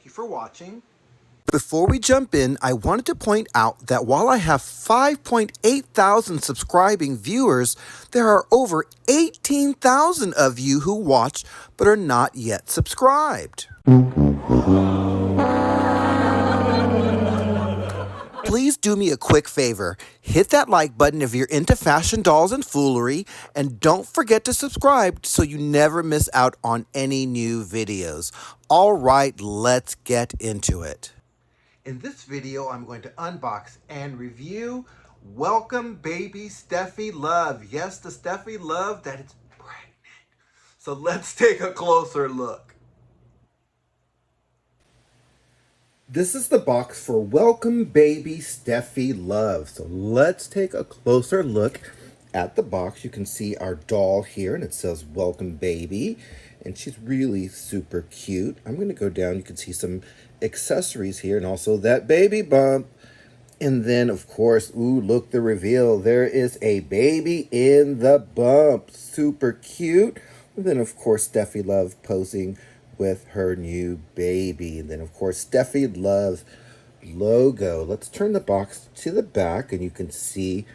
Thank you for watching. Before we jump in, I wanted to point out that while I have 5.8 thousand subscribing viewers, there are over 18,000 of you who watch but are not yet subscribed. Please do me a quick favor. Hit that like button if you're into fashion dolls and foolery, and don't forget to subscribe so you never miss out on any new videos. All right, let's get into it. In this video, I'm going to unbox and review Welcome Baby Steffi Love. Yes, the Steffi Love that is pregnant. So let's take a closer look. This is the box for Welcome Baby Steffi Love. So let's take a closer look at the box. You can see our doll here, and it says Welcome Baby, and she's really super cute. I'm going to go down. You can see some accessories here, and also that baby bump. And then, of course, ooh, look, the reveal. There is a baby in the bump. Super cute. And then, of course, Steffi Love posing with her new baby. And then, of course, Steffi Love logo. Let's turn the box to the back, and you can see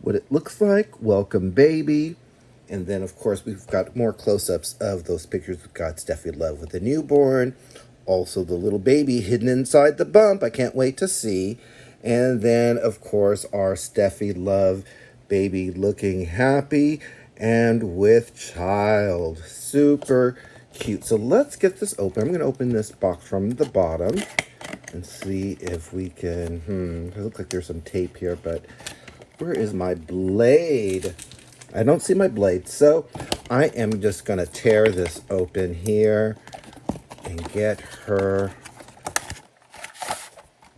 what it looks like. Welcome, baby. And then, of course, we've got more close-ups of those pictures. We've got Steffi Love with the newborn. Also, the little baby hidden inside the bump. I can't wait to see. And then, of course, our Steffi Love baby looking happy and with child. Super cute. So let's get this open. I'm going to open this box from the bottom and see if we can... It looks like there's some tape here, but where is my blade? I don't see my blade, so I am just going to tear this open here and get her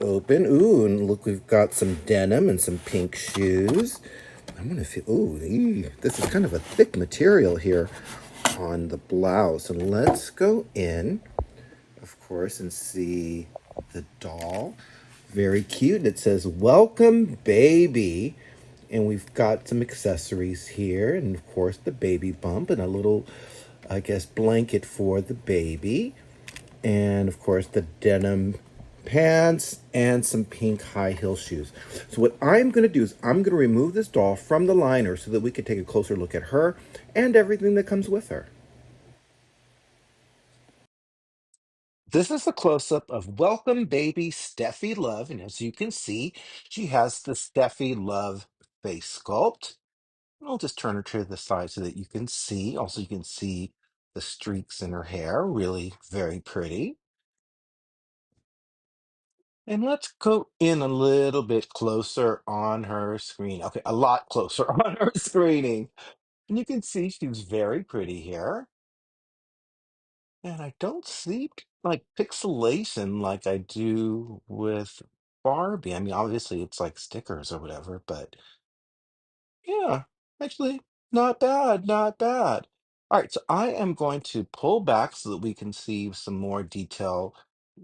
open. Ooh, and look, we've got some denim and some pink shoes. I'm going to feel, ooh, this is kind of a thick material here on the blouse. And let's go in, of course, and see the doll. Very cute. It says, Welcome Baby. And we've got some accessories here. And, of course, the baby bump and a little, I guess, blanket for the baby. And, of course, the denim pants and some pink high heel shoes. So what I'm going to do is I'm going to remove this doll from the liner so that we can take a closer look at her and everything that comes with her. This is a close-up of Welcome Baby Steffi Love, and as you can see, she has the Steffi Love face sculpt. I'll just turn her to the side so that you can see. Also, you can see the streaks in her hair, really very pretty. And let's go in a little bit closer on her screen. Okay, a lot closer on her screening. And you can see she's very pretty here. And I don't see like pixelation like I do with Barbie. I mean, obviously it's like stickers or whatever, but yeah, actually, not bad, not bad. All right, so I am going to pull back so that we can see some more detail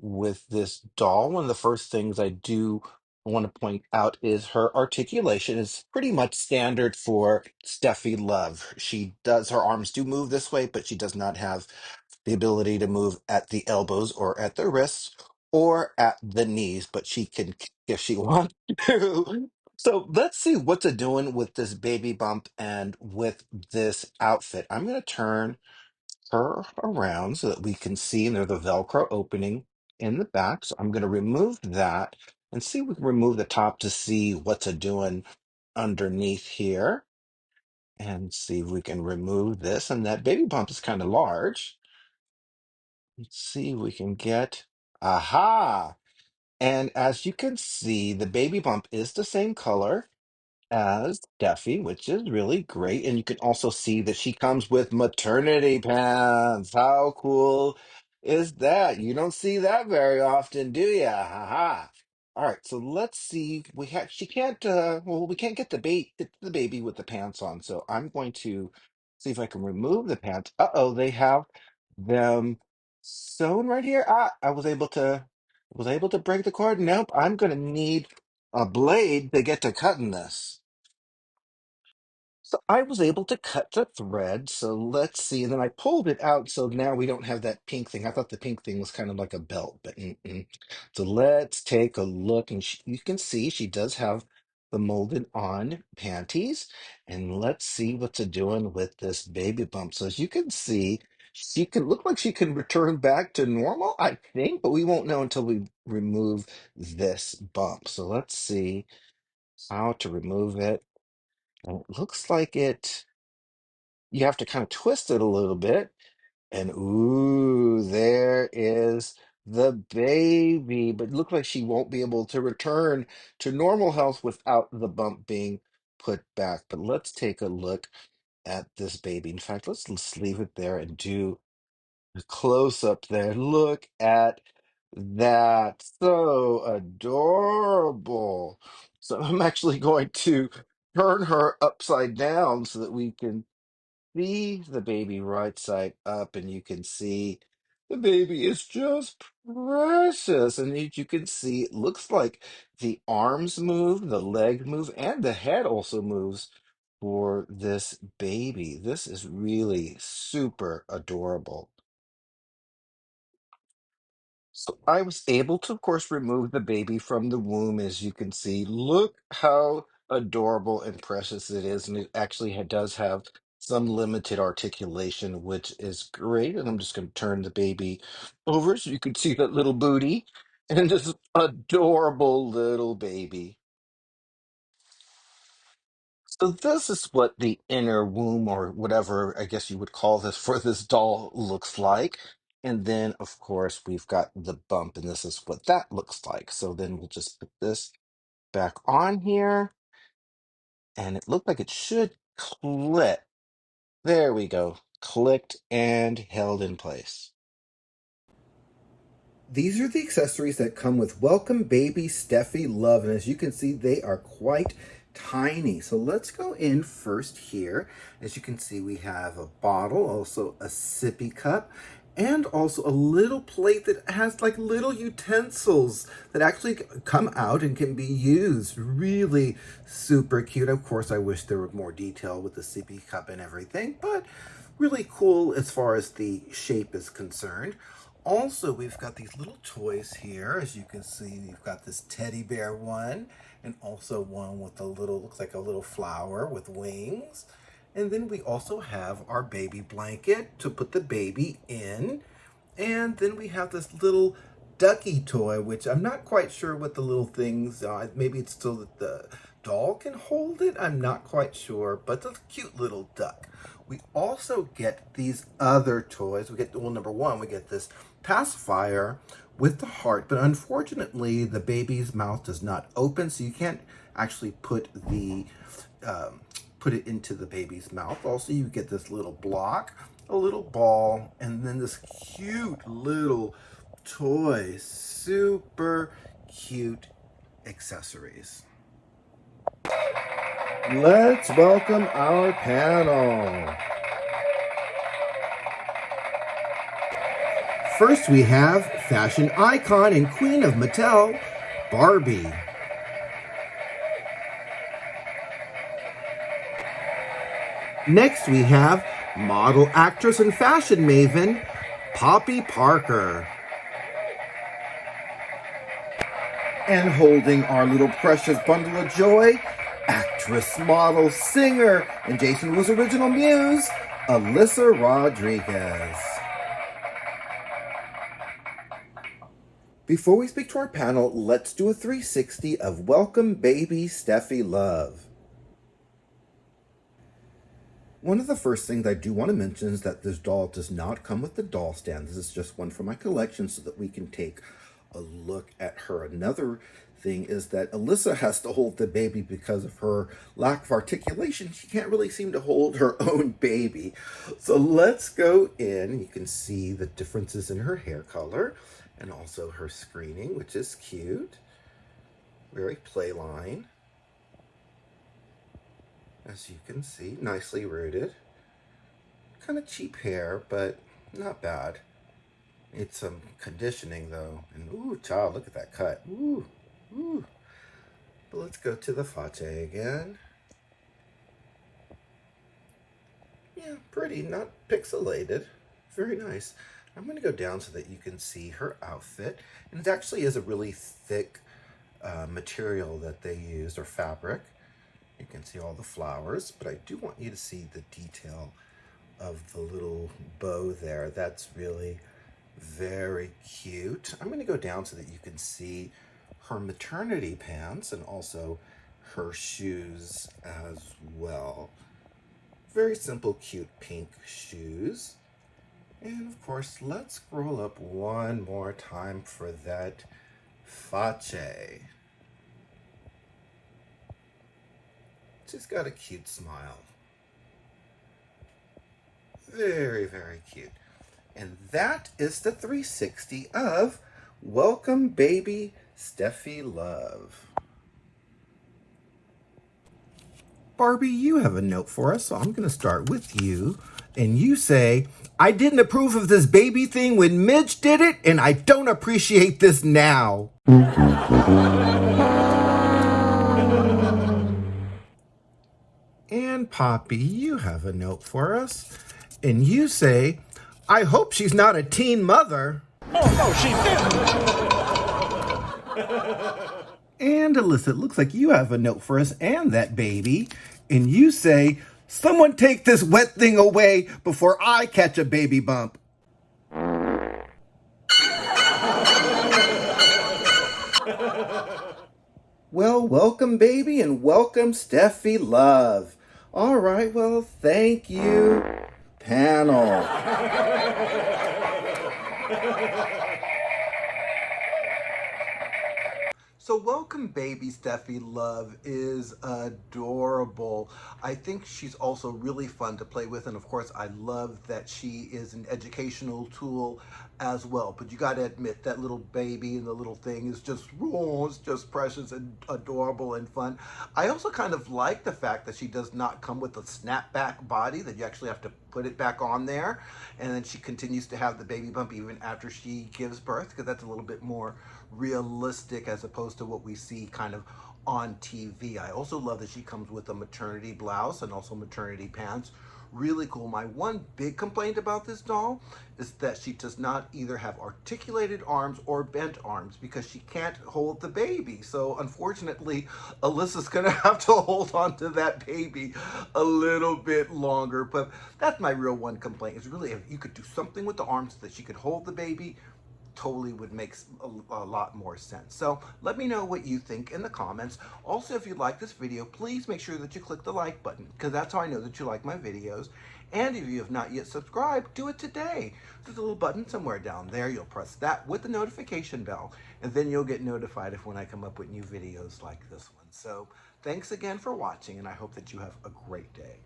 with this doll. One of the first things I do want to point out is her articulation is pretty much standard for Steffi Love. She does, her arms do move this way, but she does not have the ability to move at the elbows or at the wrists or at the knees, but she can if she wants to. So let's see what's it doing with this baby bump and with this outfit. I'm going to turn her around so that we can see, and there's the Velcro opening in the back. So I'm going to remove that and see if we can remove the top to see what's it doing underneath here and see if we can remove this. And that baby bump is kind of large. Let's see if we can get, aha. And as you can see, the baby bump is the same color as Steffi, which is really great. And you can also see that she comes with maternity pants. How cool is that? You don't see that very often, do you? Haha. All right, so let's see. She can't well, we can't get the baby with the pants on. So I'm going to see if I can remove the pants. Uh-oh, they have them sewn right here. Ah, I was able to break the cord. Nope, I'm gonna need a blade to get to cutting this. So I was able to cut the thread. So let's see. And then I pulled it out. So now we don't have that pink thing. I thought the pink thing was kind of like a belt, but mm-mm. So let's take a look. And you can see she does have the molded on panties. And let's see what's a doing with this baby bump. So as you can see, she can look like she can return back to normal, I think, but we won't know until we remove this bump. So let's see how to remove it. And it looks like you have to kind of twist it a little bit. And ooh, there is the baby. But look like she won't be able to return to normal health without the bump being put back. But let's take a look at this baby. In fact, let's leave it there and do a close up there. Look at that. So adorable. So I'm actually going to turn her upside down so that we can see the baby right side up, and you can see the baby is just precious. And you can see it looks like the arms move, the leg move, and the head also moves for this baby. This is really super adorable. So I was able to, of course, remove the baby from the womb, as you can see. Look how adorable and precious it is. And it actually does have some limited articulation, which is great. And I'm just going to turn the baby over so you can see that little booty and this adorable little baby. So this is what the inner womb, or whatever I guess you would call this, for this doll looks like. And then, of course, we've got the bump, and this is what that looks like. So then we'll just put this back on here, and it looked like it should click. There we go. Clicked and held in place. These are the accessories that come with Welcome Baby Steffi Love, and as you can see, they are quite tiny. So let's go in first here. As you can see, we have a bottle, also a sippy cup, and also a little plate that has like little utensils that actually come out and can be used. Really super cute. Of course, I wish there were more detail with the sippy cup and everything, but really cool as far as the shape is concerned. Also, we've got these little toys here. As you can see, we've got this teddy bear one, and also one with a little, looks like a little flower with wings. And then we also have our baby blanket to put the baby in. And then we have this little ducky toy, which I'm not quite sure what the little things are. Maybe it's so that the doll can hold it. I'm not quite sure, but it's a cute little duck. We also get these other toys. We get, well, number one, we get this pacifier with the heart, but unfortunately, the baby's mouth does not open, so you can't actually um, put it into the baby's mouth. Also, you get this little block, a little ball, and then this cute little toy. Super cute accessories. Let's welcome our panel. First, we have fashion icon and queen of Mattel, Barbie. Next, we have model, actress, and fashion maven, Poppy Parker. And holding our little precious bundle of joy, actress, model, singer, and Jason Wu's original muse, Alysa Rodriguez. Before we speak to our panel, let's do a 360 of Welcome Baby Steffi Love. One of the first things I do want to mention is that this doll does not come with the doll stand. This is just one from my collection so that we can take a look at her. Another thing is that Alyssa has to hold the baby because of her lack of articulation. She can't really seem to hold her own baby. So let's go in. You can see the differences in her hair color and also her screening, which is cute. Very playline. As you can see, nicely rooted. Kind of cheap hair, but not bad. It's some conditioning though. And ooh, child, look at that cut. Ooh, ooh. But let's go to the face again. Yeah, pretty, not pixelated. Very nice. I'm going to go down so that you can see her outfit. And it actually is a really thick material that they used, or fabric. You can see all the flowers, but I do want you to see the detail of the little bow there. That's really very cute. I'm going to go down so that you can see her maternity pants and also her shoes as well. Very simple, cute pink shoes. And of course, let's scroll up one more time for that face. She's got a cute smile. Very, very cute. And that is the 360 of Welcome Baby Steffi Love. Barbie, you have a note for us, so I'm going to start with you. And you say, I didn't approve of this baby thing when Midge did it, and I don't appreciate this now. And Poppy, you have a note for us. And you say, I hope she's not a teen mother. Oh, no, she didn't. And Alyssa, it looks like you have a note for us and that baby. And you say, someone take this wet thing away before I catch a baby bump. Well, welcome, baby, and welcome, Steffi Love. All right, well, thank you, panel. So Welcome Baby Steffi Love is adorable. I think she's also really fun to play with, and of course I love that she is an educational tool as well. But you gotta admit that little baby and the little thing is just, oh, it's just precious and adorable and fun. I also kind of like the fact that she does not come with a snapback body, that you actually have to put it back on there, and then she continues to have the baby bump even after she gives birth, because that's a little bit more realistic as opposed to what we see kind of on TV. I also love that she comes with a maternity blouse and also maternity pants. Really cool. My one big complaint about this doll is that she does not either have articulated arms or bent arms, because she can't hold the baby. So unfortunately, Alyssa's gonna have to hold on to that baby a little bit longer. But that's my real one complaint, is really if you could do something with the arms so that she could hold the baby, totally would make a lot more sense. So let me know what you think in the comments. Also, if you like this video, please make sure that you click the like button, because that's how I know that you like my videos. And if you have not yet subscribed, do it today. There's a little button somewhere down there. You'll press that with the notification bell, and then you'll get notified if when I come up with new videos like this one. So thanks again for watching, and I hope that you have a great day.